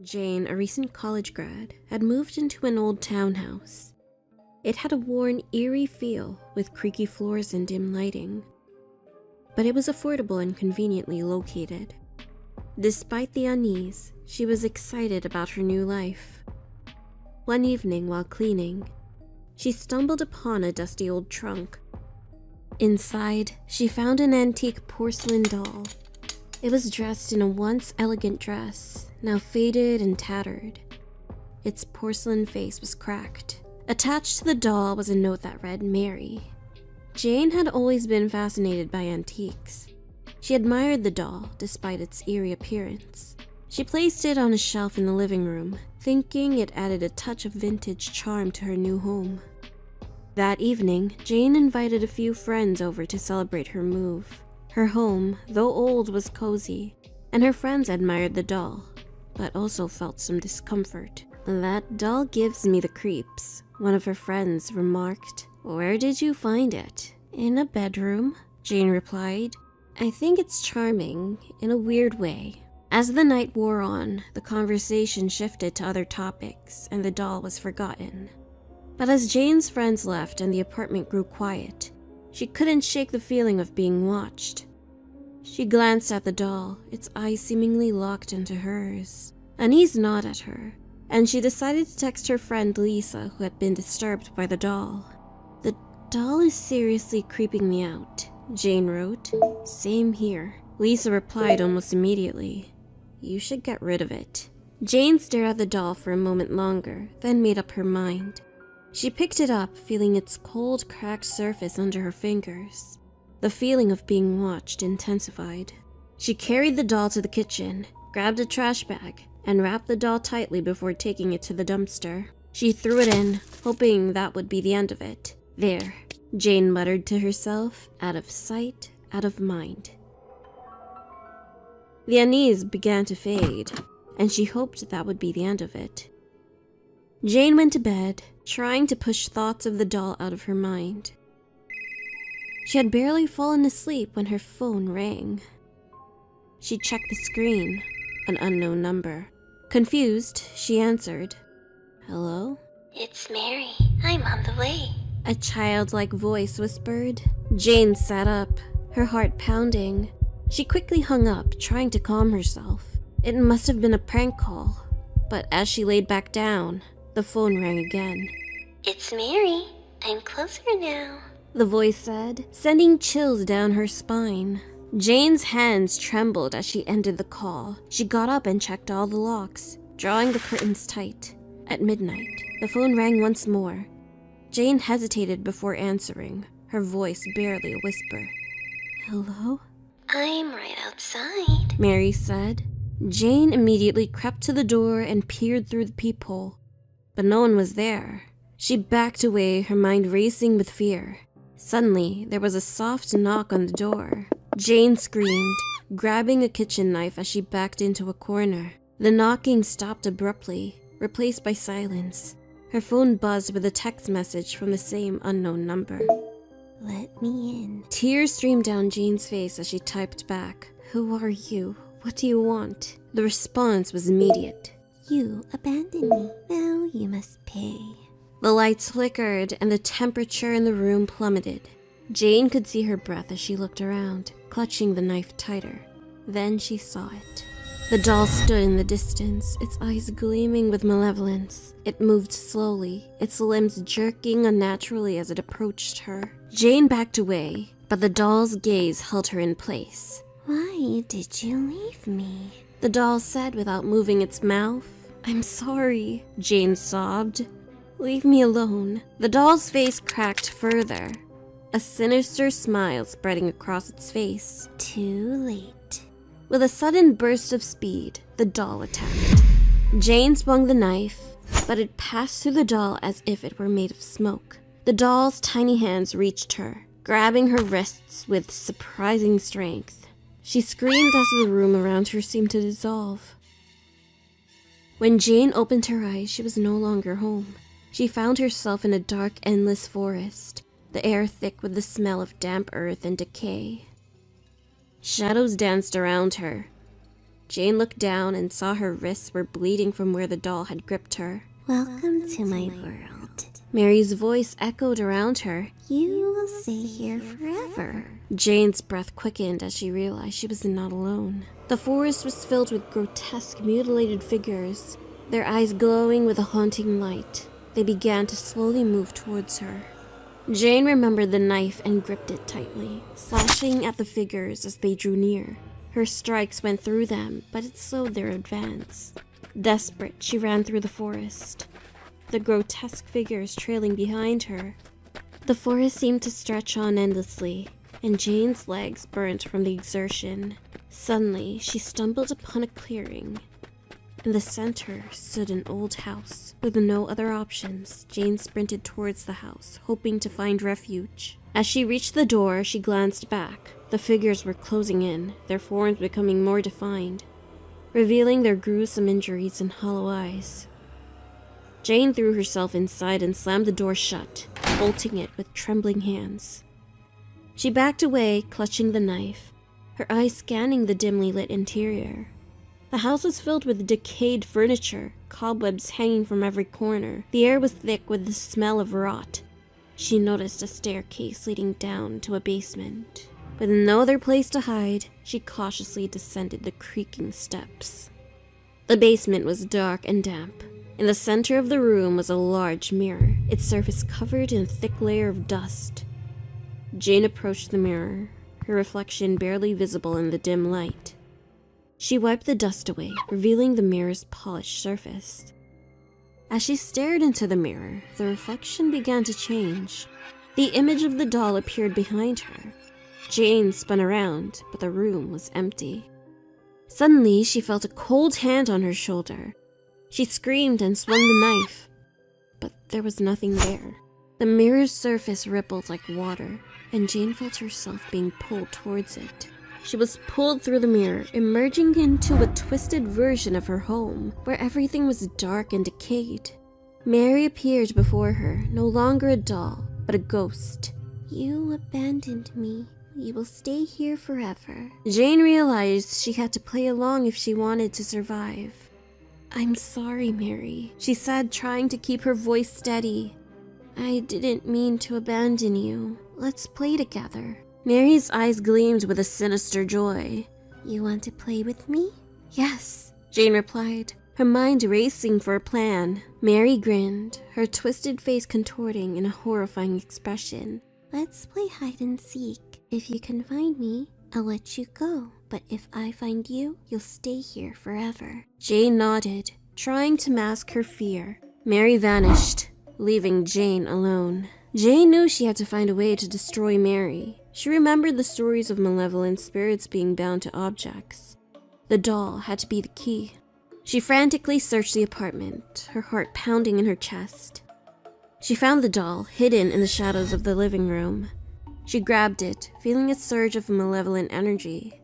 Jane, a recent college grad, had moved into an old townhouse. It had a worn, eerie feel with creaky floors and dim lighting, but it was affordable and conveniently located. Despite the unease, she was excited about her new life. One evening while cleaning, she stumbled upon a dusty old trunk. Inside, she found an antique porcelain doll. It was dressed in a once elegant dress, now faded and tattered. Its porcelain face was cracked. Attached to the doll was a note that read, "Mary." Jane had always been fascinated by antiques. She admired the doll despite its eerie appearance. She placed it on a shelf in the living room, thinking it added a touch of vintage charm to her new home. That evening, Jane invited a few friends over to celebrate her move. Her home, though old, was cozy, and her friends admired the doll, but also felt some discomfort. "That doll gives me the creeps," one of her friends remarked. "Where did you find it?" "In a bedroom," Jane replied. "I think it's charming, in a weird way." As the night wore on, the conversation shifted to other topics, and the doll was forgotten. But as Jane's friends left and the apartment grew quiet, she couldn't shake the feeling of being watched. She glanced at the doll, its eyes seemingly locked into hers. Unease gnawed at her, and she decided to text her friend Lisa, who had been disturbed by the doll. "The doll is seriously creeping me out," Jane wrote. "Same here," Lisa replied almost immediately. "You should get rid of it." Jane stared at the doll for a moment longer, then made up her mind. She picked it up, feeling its cold, cracked surface under her fingers. The feeling of being watched intensified. She carried the doll to the kitchen, grabbed a trash bag, and wrapped the doll tightly before taking it to the dumpster. She threw it in, hoping that would be the end of it. "There," Jane muttered to herself, "out of sight, out of mind." The unease began to fade, and she hoped that would be the end of it. Jane went to bed, trying to push thoughts of the doll out of her mind. She had barely fallen asleep when her phone rang. She checked the screen, an unknown number. Confused, she answered. "Hello?" "It's Mary. I'm on the way." A childlike voice whispered. Jane sat up, her heart pounding. She quickly hung up, trying to calm herself. It must have been a prank call. But as she laid back down, the phone rang again. "It's Mary. I'm closer now," the voice said, sending chills down her spine. Jane's hands trembled as she ended the call. She got up and checked all the locks, drawing the curtains tight. At midnight, the phone rang once more. Jane hesitated before answering, her voice barely a whisper. "Hello?" "I'm right outside," Mary said. Jane immediately crept to the door and peered through the peephole, but no one was there. She backed away, her mind racing with fear. Suddenly, there was a soft knock on the door. Jane screamed, grabbing a kitchen knife as she backed into a corner. The knocking stopped abruptly, replaced by silence. Her phone buzzed with a text message from the same unknown number. "Let me in." Tears streamed down Jane's face as she typed back, "Who are you? What do you want?" The response was immediate. "You abandoned me. Now you must pay." The lights flickered and the temperature in the room plummeted. Jane could see her breath as she looked around, clutching the knife tighter. Then she saw it. The doll stood in the distance, its eyes gleaming with malevolence. It moved slowly, its limbs jerking unnaturally as it approached her. Jane backed away, but the doll's gaze held her in place. "Why did you leave me?" the doll said without moving its mouth. "I'm sorry," Jane sobbed. "Leave me alone." The doll's face cracked further, a sinister smile spreading across its face. "Too late." With a sudden burst of speed, the doll attacked. Jane swung the knife, but it passed through the doll as if it were made of smoke. The doll's tiny hands reached her, grabbing her wrists with surprising strength. She screamed as the room around her seemed to dissolve. When Jane opened her eyes, she was no longer home. She found herself in a dark, endless forest, the air thick with the smell of damp earth and decay. Shadows danced around her. Jane looked down and saw her wrists were bleeding from where the doll had gripped her. Welcome to my world. Mary's voice echoed around her. You will stay here forever. Jane's breath quickened as she realized she was not alone. The forest was filled with grotesque, mutilated figures, their eyes glowing with a haunting light. They began to slowly move towards her. Jane remembered the knife and gripped it tightly, slashing at the figures as they drew near. Her strikes went through them, but it slowed their advance. Desperate, she ran through the forest, the grotesque figures trailing behind her. The forest seemed to stretch on endlessly, and Jane's legs burnt from the exertion. Suddenly, she stumbled upon a clearing. In the center stood an old house. With no other options, Jane sprinted towards the house, hoping to find refuge. As she reached the door, she glanced back. The figures were closing in, their forms becoming more defined, revealing their gruesome injuries and hollow eyes. Jane threw herself inside and slammed the door shut, bolting it with trembling hands. She backed away, clutching the knife, her eyes scanning the dimly lit interior. The house was filled with decayed furniture, cobwebs hanging from every corner. The air was thick with the smell of rot. She noticed a staircase leading down to a basement. With no other place to hide, she cautiously descended the creaking steps. The basement was dark and damp. In the center of the room was a large mirror, its surface covered in a thick layer of dust. Jane approached the mirror, her reflection barely visible in the dim light. She wiped the dust away, revealing the mirror's polished surface. As she stared into the mirror, the reflection began to change. The image of the doll appeared behind her. Jane spun around, but the room was empty. Suddenly, she felt a cold hand on her shoulder. She screamed and swung the knife, but there was nothing there. The mirror's surface rippled like water, and Jane felt herself being pulled towards it. She was pulled through the mirror, emerging into a twisted version of her home, where everything was dark and decayed. Mary appeared before her, no longer a doll, but a ghost. You abandoned me. You will stay here forever. Jane realized she had to play along if she wanted to survive. "I'm sorry, Mary," she said, trying to keep her voice steady. "I didn't mean to abandon you. Let's play together." Mary's eyes gleamed with a sinister joy. You want to play with me? "Yes," Jane replied, her mind racing for a plan. Mary grinned, her twisted face contorting in a horrifying expression. Let's play hide and seek. If you can find me, I'll let you go. But if I find you, you'll stay here forever. Jane nodded, trying to mask her fear. Mary vanished, leaving Jane alone. Jane knew she had to find a way to destroy Mary. She remembered the stories of malevolent spirits being bound to objects. The doll had to be the key. She frantically searched the apartment, her heart pounding in her chest. She found the doll, hidden in the shadows of the living room. She grabbed it, feeling a surge of malevolent energy.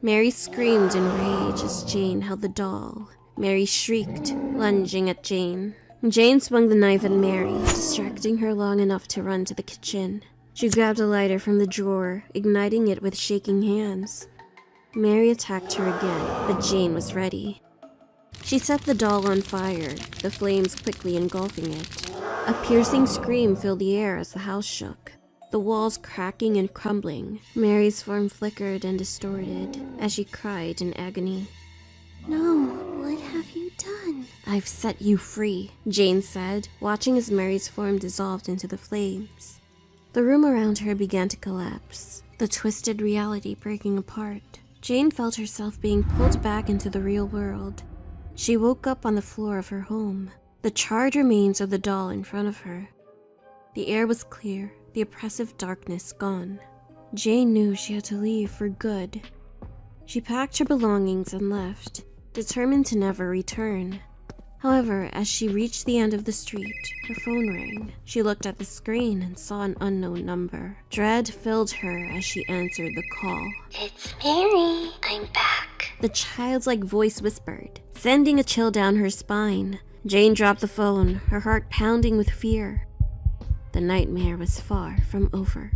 Mary screamed in rage as Jane held the doll. Mary shrieked, lunging at Jane. Jane swung the knife at Mary, distracting her long enough to run to the kitchen. She grabbed a lighter from the drawer, igniting it with shaking hands. Mary attacked her again, but Jane was ready. She set the doll on fire, the flames quickly engulfing it. A piercing scream filled the air as the house shook, the walls cracking and crumbling. Mary's form flickered and distorted as she cried in agony. No, what have you done? "I've set you free," Jane said, watching as Mary's form dissolved into the flames. The room around her began to collapse, the twisted reality breaking apart. Jane felt herself being pulled back into the real world. She woke up on the floor of her home, the charred remains of the doll in front of her. The air was clear, the oppressive darkness gone. Jane knew she had to leave for good. She packed her belongings and left, determined to never return. However, as she reached the end of the street, her phone rang. She looked at the screen and saw an unknown number. Dread filled her as she answered the call. It's Mary. I'm back. The childlike voice whispered, sending a chill down her spine. Jane dropped the phone, her heart pounding with fear. The nightmare was far from over.